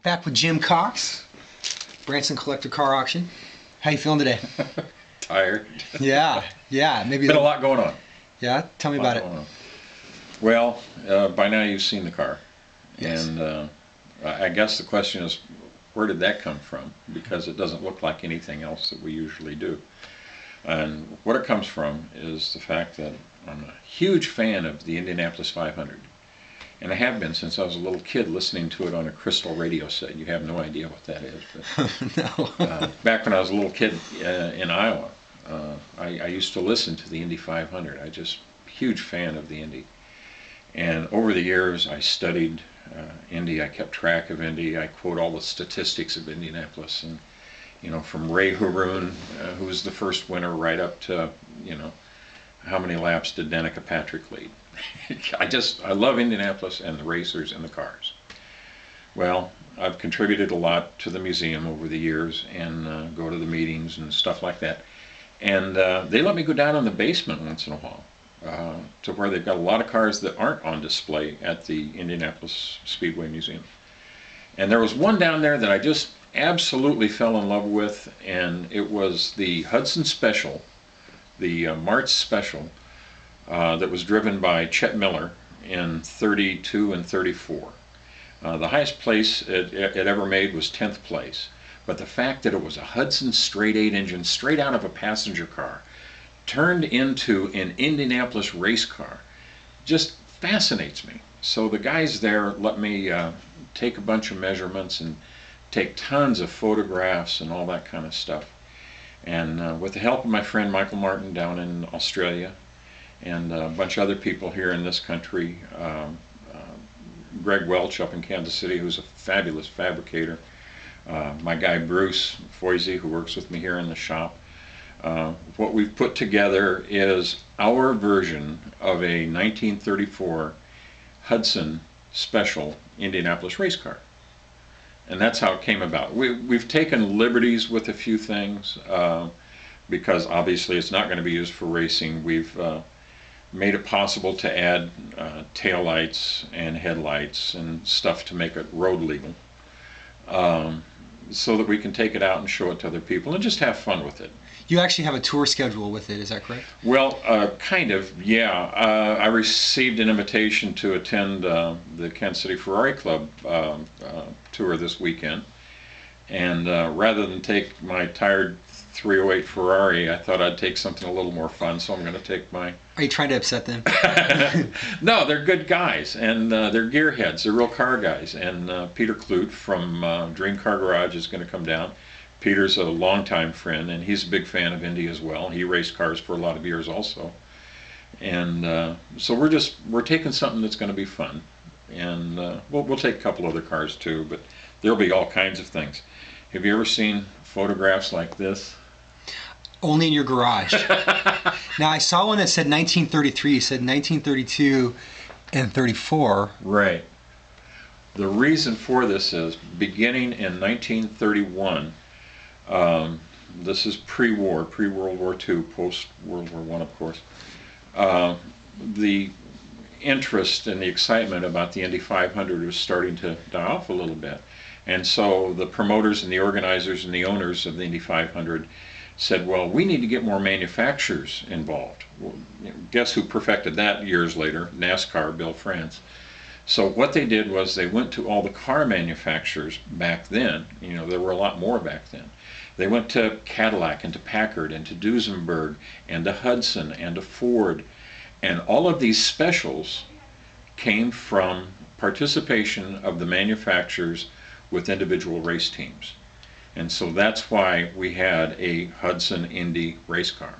Back with Jim Cox, Branson Collector Car Auction. How you feeling today? Tired. Yeah. Maybe Been a lot going on. Yeah, tell me about it. Well, by now you've seen the car, Yes. and I guess the question is, where did that come from? Because it doesn't look like anything else that we usually do. And what it comes from is the fact that I'm a huge fan of the Indianapolis 500. And I have been since I was a little kid, listening to it on a crystal radio set. You have no idea what that is. But, No. back when I was a little kid in Iowa, I used to listen to the Indy 500. I just huge fan of the Indy. And over the years, I studied Indy. I kept track of Indy. I quote all the statistics of Indianapolis, and from Ray Haroon, who was the first winner, right up to how many laps did Danica Patrick lead. I love Indianapolis and the racers and the cars. Well, I've contributed a lot to the museum over the years and go to the meetings and stuff like that. And they let me go down in the basement once in a while to where they've got a lot of cars that aren't on display at the Indianapolis Speedway Museum. And there was one down there that I just absolutely fell in love with, and it was the Hudson Special, the March Special, that was driven by Chet Miller in 32 and 34. The highest place it ever made was 10th place. But the fact that it was a Hudson straight 8 engine, straight out of a passenger car, turned into an Indianapolis race car, just fascinates me. So the guys there let me take a bunch of measurements and take tons of photographs and all that kind of stuff. And with the help of my friend Michael Martin down in Australia, and a bunch of other people here in this country, Greg Welch up in Kansas City, who's a fabulous fabricator, my guy Bruce Foisey, who works with me here in the shop. What we've put together is our version of a 1934 Hudson Special Indianapolis race car. And that's how it came about. We've taken liberties with a few things because obviously it's not going to be used for racing. We've made it possible to add tail lights and headlights and stuff to make it road legal, so that we can take it out and show it to other people and just have fun with it. You actually have a tour schedule with it, is that correct? Well, kind of, yeah. I received an invitation to attend the Kansas City Ferrari Club tour this weekend, and rather than take my tired 308 Ferrari, I thought I'd take something a little more fun, so I'm going to take my... Are you trying to upset them? No, they're good guys, and they're gearheads. They're real car guys. And Peter Clute from Dream Car Garage is going to come down. Peter's a longtime friend, and he's a big fan of Indy as well. He raced cars for a lot of years also. And so we're taking something that's going to be fun. And we'll take a couple other cars too, but there'll be all kinds of things. Have you ever seen photographs like this? Only in your garage. Now I saw one that said 1933, said 1932 and 34. Right. The reason for this is beginning in 1931, this is pre-war, pre-World War II, post-World War I, of course. The interest and the excitement about the Indy 500 was starting to die off a little bit. And so the promoters and the organizers and the owners of the Indy 500 said, well, we need to get more manufacturers involved. Well, guess who perfected that years later? NASCAR, Bill France. So what they did was they went to all the car manufacturers back then. There were a lot more back then. They went to Cadillac and to Packard and to Duesenberg and to Hudson and to Ford. And all of these specials came from participation of the manufacturers with individual race teams. And so that's why we had a Hudson Indy race car.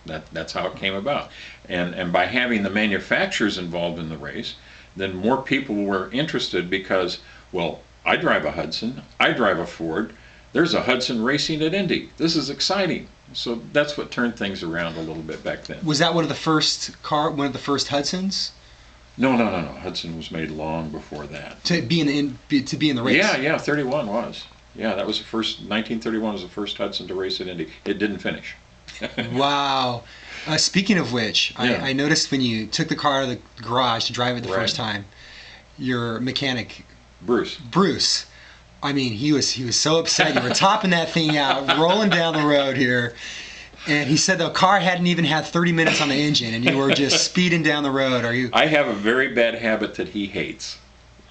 That's how it came about. And by having the manufacturers involved in the race, then more people were interested because, well, I drive a Hudson, I drive a Ford, there's a Hudson racing at Indy. This is exciting. So that's what turned things around a little bit back then. Was that one of the first Hudsons? No. Hudson was made long before that. To be in the race? Yeah, 31 was. Yeah, that was the first, 1931 was the first Hudson to race at Indy. It didn't finish. Wow. Speaking of which, yeah. I noticed when you took the car out of the garage to drive it the first time, your mechanic, Bruce, I mean, he was so upset. You were topping that thing out, rolling down the road here. And he said the car hadn't even had 30 minutes on the engine, and you were just speeding down the road. Are you? I have a very bad habit that he hates.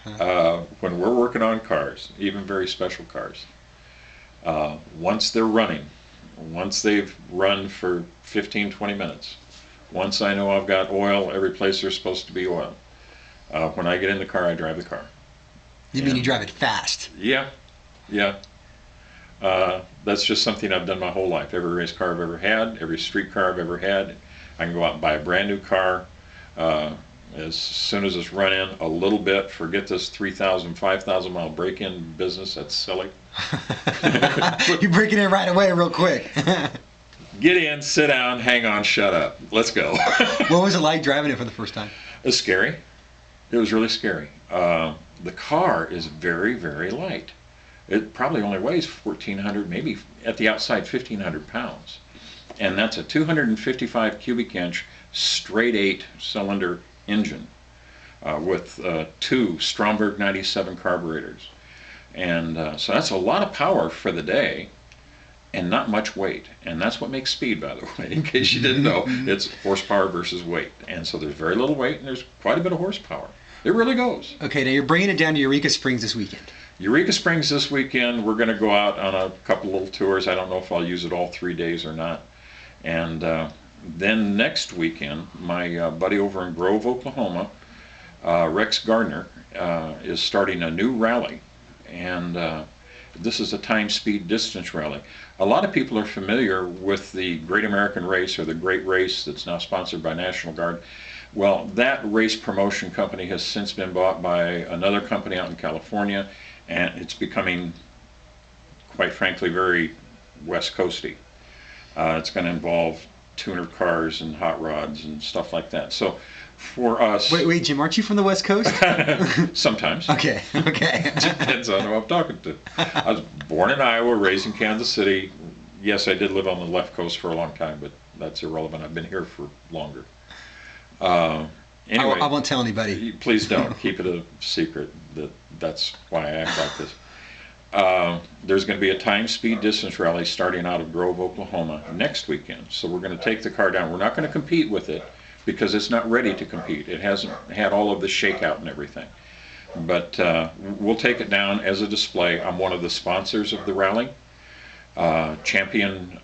When we're working on cars, even very special cars, once they're running, once they've run for 15, 20 minutes, once I know I've got oil every place there's supposed to be oil, when I get in the car, I drive the car. You mean you drive it fast? Yeah, yeah. That's just something I've done my whole life. Every race car I've ever had, every street car I've ever had, I can go out and buy a brand new car. As soon as it's run in a little bit, forget this 3,000, 5,000 mile break-in business. That's silly. You're breaking in right away, real quick. Get in, sit down, hang on, shut up. Let's go. What was it like driving it for the first time? It was scary. It was really scary. The car is very, very light. It probably only weighs 1,400, maybe at the outside 1,500 pounds. And that's a 255 cubic inch straight 8 cylinder engine with 2 Stromberg 97 carburetors. And so that's a lot of power for the day and not much weight. And that's what makes speed, by the way, in case you didn't know. It's horsepower versus weight. And so there's very little weight and there's quite a bit of horsepower. It really goes. Okay, now you're bringing it down to Eureka Springs this weekend. Eureka Springs this weekend. We're going to go out on a couple little tours. I don't know if I'll use it all 3 days or not. And then next weekend, my buddy over in Grove, Oklahoma, Rex Gardner, is starting a new rally. And this is a time, speed, distance rally. A lot of people are familiar with the Great American Race, or the Great Race, that's now sponsored by National Guard. Well, that race promotion company has since been bought by another company out in California, and it's becoming, quite frankly, very West Coasty. It's going to involve tuner cars and hot rods and stuff like that. So for us... Wait, Jim, aren't you from the West Coast? Sometimes. Okay. Depends on who I'm talking to. I was born in Iowa, raised in Kansas City. Yes, I did live on the left coast for a long time, but that's irrelevant. I've been here for longer. Anyway, I won't tell anybody. Please don't. Keep it a secret. That's why I act like this. There's going to be a time, speed, distance rally starting out of Grove, Oklahoma next weekend. So we're going to take the car down. We're not going to compete with it because it's not ready to compete. It hasn't had all of the shakeout and everything. But we'll take it down as a display. I'm one of the sponsors of the rally. Champion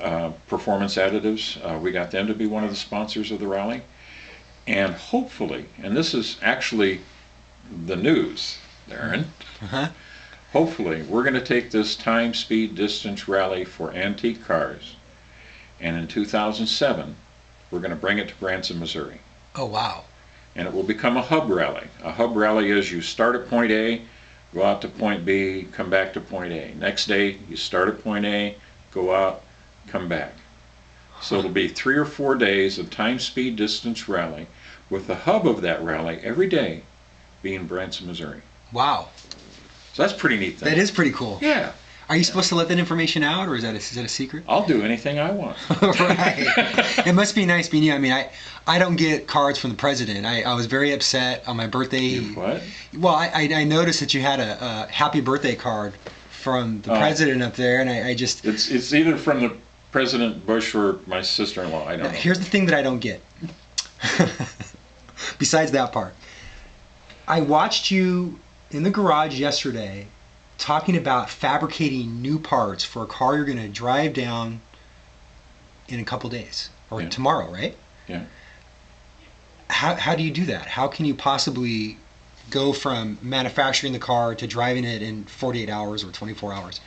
Performance Additives, we got them to be one of the sponsors of the rally. And hopefully, and this is actually the news, Darin, hopefully we're going to take this time, speed, distance rally for antique cars, and in 2007 we're going to bring it to Branson, Missouri. Oh, wow. And it will become a hub rally. A hub rally is you start at point A, go out to point B, come back to point A. Next day you start at point A, go out, come back. So it'll be 3 or 4 days of time, speed, distance rally, with the hub of that rally every day being Branson, Missouri. Wow. So that's a pretty neat thing. That is pretty cool. Yeah. Are you supposed to let that information out, or is that a secret? I'll do anything I want. Right. It must be nice being you. I mean, I don't get cards from the president. I was very upset on my birthday. You what? Well, I noticed that you had a happy birthday card from the president up there, and I just... It's either from the President Bush or my sister-in-law. I don't know. Here's the thing that I don't get. Besides that part. I watched you in the garage yesterday talking about fabricating new parts for a car you're going to drive down in a couple days, or tomorrow, right? Yeah. How do you do that? How can you possibly go from manufacturing the car to driving it in 48 hours or 24 hours?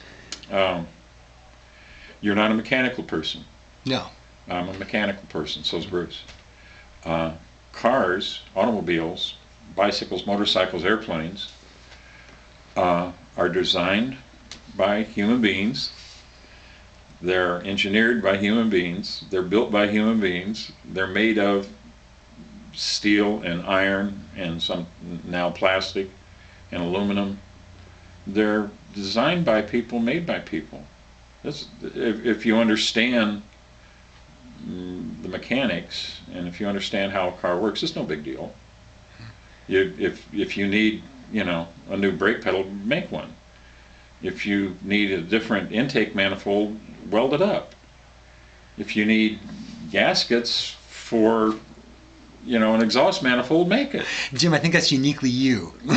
You're not a mechanical person. No. I'm a mechanical person, so's Bruce. Cars, automobiles, bicycles, motorcycles, airplanes are designed by human beings. They're engineered by human beings. They're built by human beings. They're made of steel and iron and some now plastic and aluminum. They're designed by people, made by people. If you understand the mechanics and if you understand how a car works, it's no big deal. If you need, a new brake pedal, make one. If you need a different intake manifold, weld it up. If you need gaskets for, an exhaust manifold, make it. Jim, I think that's uniquely you. No,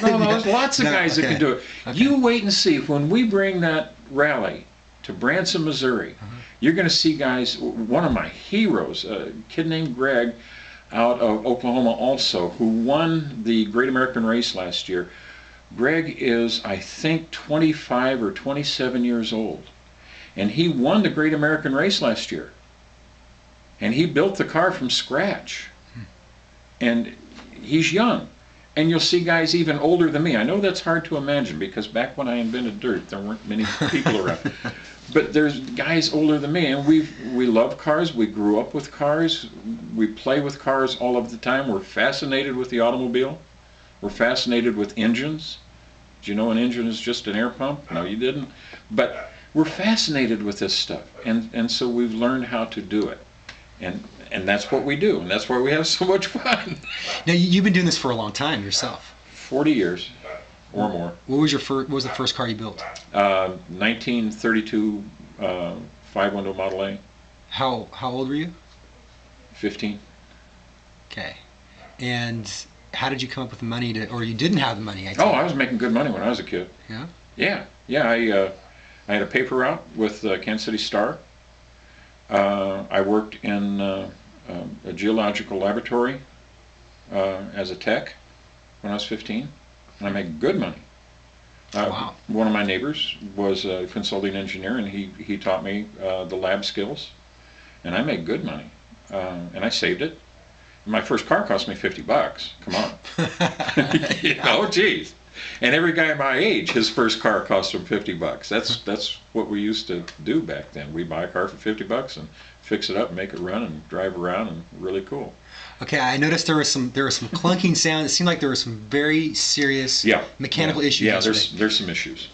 there's lots of guys that can do it. Okay. You wait and see. When we bring that rally to Branson, Missouri, you're going to see guys, one of my heroes, a kid named Greg out of Oklahoma also, who won the Great American Race last year. Greg is, I think, 25 or 27 years old. And he won the Great American Race last year. And he built the car from scratch. And he's young. And you'll see guys even older than me. I know that's hard to imagine because back when I invented dirt, there weren't many people around. But there's guys older than me, and we love cars. We grew up with cars. We play with cars all of the time. We're fascinated with the automobile. We're fascinated with engines. Did you know an engine is just an air pump? No, you didn't. But we're fascinated with this stuff, and so we've learned how to do it. And that's what we do, and that's why we have so much fun. Now, you've been doing this for a long time yourself. 40 years or more. What was the first car you built? 1932 five-window Model A. How old were you? 15. Okay. And how did you come up with the money to, or you didn't have the money? I was making good money when I was a kid. Yeah? Yeah. I had a paper route with Kansas City Star. I worked in a geological laboratory as a tech when I was 15, and I made good money. Wow. One of my neighbors was a consulting engineer, and he taught me the lab skills, and I made good money, and I saved it. My first car cost me $50. Come on, geez. And every guy my age, his first car cost him $50. That's what we used to do back then. We buy a car for $50 and fix it up, and make it run, and drive around, and really cool. Okay, I noticed there was some clunking sound. It seemed like there were some very serious mechanical issues. Yeah, there's some issues.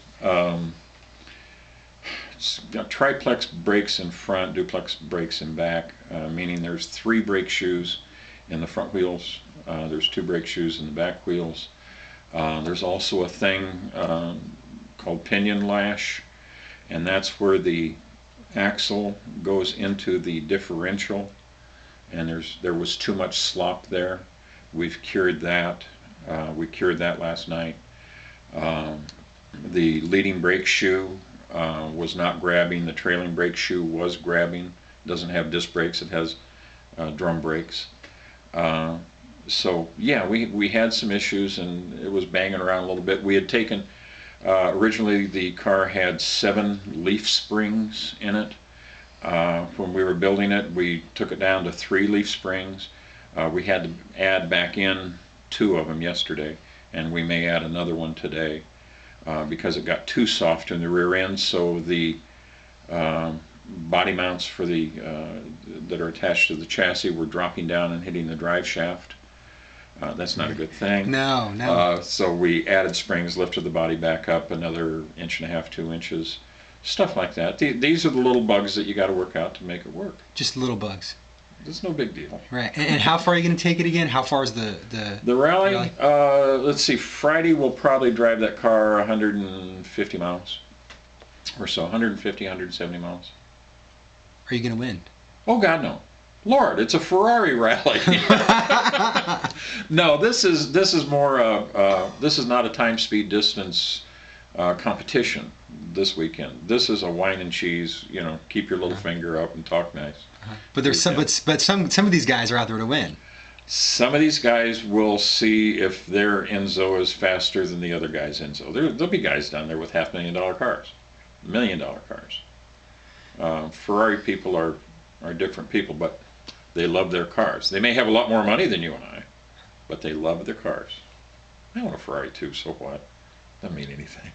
It's got triplex brakes in front, duplex brakes in back, meaning there's 3 brake shoes in the front wheels. There's 2 brake shoes in the back wheels. There's also a thing called pinion lash, and that's where the axle goes into the differential, and there was too much slop there. We've cured that. We cured that last night. The leading brake shoe was not grabbing. The trailing brake shoe was grabbing. It doesn't have disc brakes. It has drum brakes. So yeah, we had some issues, and it was banging around a little bit. We had taken, originally the car had 7 leaf springs in it. When we were building it, we took it down to 3 leaf springs. We had to add back in 2 of them yesterday, and we may add another one today because it got too soft in the rear end, so the body mounts for the that are attached to the chassis were dropping down and hitting the drive shaft. That's not a good thing. No. So we added springs, lifted the body back up another 1.5 to 2 inches, stuff like that. These are the little bugs that you got to work out to make it work. Just little bugs. It's no big deal. Right. And how far are you going to take it again? How far is the rally? Let's see. Friday we'll probably drive that car 150 miles or so, 150, 170 miles. Are you going to win? Oh God, no. Lord, it's a Ferrari rally. No, this is more. This is not a time, speed, distance competition this weekend. This is a wine and cheese. Keep your little finger up and talk nice. But there's some of these guys are out there to win. Some of these guys will see if their Enzo is faster than the other guy's Enzo. There'll be guys down there with $500,000 cars, $1 million cars. Ferrari people are different people, but they love their cars. They may have a lot more money than you and I, but they love their cars. I want a Ferrari too, so what? Doesn't mean anything.